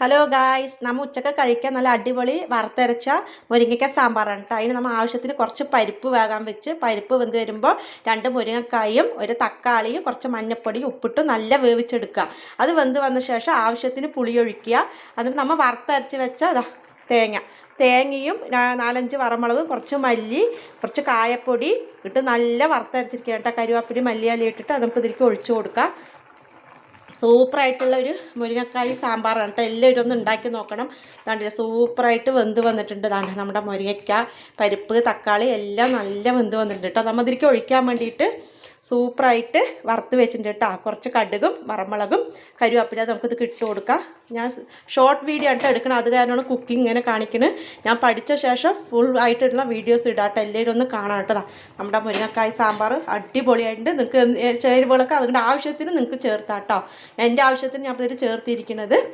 Hello guys, നമ്മൾ ഉച്ചക്ക് കഴിക്കാൻ നല്ല അടിപൊളി വറുത്തരച്ച മുരിങ്ങയ്ക്ക സാമ്പാറാണ് കേട്ടോ. അതിന് നമ്മൾ ആവശ്യത്തിന് കുറച്ച് പരിപ്പ് വേകാൻ വെച്ച് പരിപ്പ് വെന്ത് വരുമ്പോൾ 2 മുരിങ്ങക്കായും ഒരു തക്കാളിയും കുറച്ച് മഞ്ഞൾപ്പൊടിയും ഉപ്പിട്ട് നല്ല വേവിച്ചെടുക്കുക. അത് വെന്ത് വന്ന ശേഷം ആവശ്യത്തിന് പുളി ഒഴിക്കുക. അതിന് നമ്മൾ വറുത്തരച്ച് വെച്ച തേങ്ങയും 4-5 വറമുളകും കുറച്ച് മല്ലി കുറച്ച് കായപ്പൊടി ഇട്ട് നല്ല വറുത്തരച്ചിരിക്കുക കേട്ടോ. കരുവേപ്പില മല്ലിയില ഇട്ടിട്ട് അത് നമുക്ക് ഇതിലേക്ക് ഒഴിച്ചു കൊടുക്കാം. സൂപ്പറായിട്ടുള്ള ഒരു മുരിങ്ങക്കായ് സാമ്പാറാണ് കേട്ടോ. എല്ലാവരും ഒന്ന് ഉണ്ടാക്കി നോക്കണം. അതാണ്ട് സൂപ്പറായിട്ട് വെന്ത് വന്നിട്ടുണ്ട്. അതാണ് നമ്മുടെ മുരിങ്ങയ്ക്ക, പരിപ്പ്, തക്കാളി എല്ലാം നല്ല വെന്ത് വന്നിട്ടുണ്ട് കേട്ടോ. നമ്മൾ ഇതിലേക്ക് ഒഴിക്കാൻ വേണ്ടിയിട്ട് സൂപ്പറായിട്ട് വറുത്ത് വെച്ചിട്ടുണ്ട് കേട്ടോ. കുറച്ച് കടുകും വറമുളകും കരുവേപ്പില നമുക്കിത് ഇട്ട് കൊടുക്കാം. ഞാൻ ഷോർട്ട് വീഡിയോ ആയിട്ട് എടുക്കണം, അത് കാരണമാണ് കുക്കിംഗ് ഇങ്ങനെ കാണിക്കുന്നത്. ഞാൻ പഠിച്ച ശേഷം ഫുൾ ആയിട്ടുള്ള വീഡിയോസ് ഇടാട്ടോ. എല്ലാവരും ഒന്ന് കാണാം കേട്ടോ. നമ്മുടെ മുരിങ്ങക്കായ് സാമ്പാർ അടിപൊളിയായിട്ടുണ്ട്. നിങ്ങൾക്ക് ചേരുവകളൊക്കെ അതുകൊണ്ട് ആവശ്യത്തിന് നിങ്ങൾക്ക് ചേർത്താട്ടോ. എൻ്റെ ആവശ്യത്തിന് ഞാൻ ഇതിൽ ചേർത്തിരിക്കുന്നത്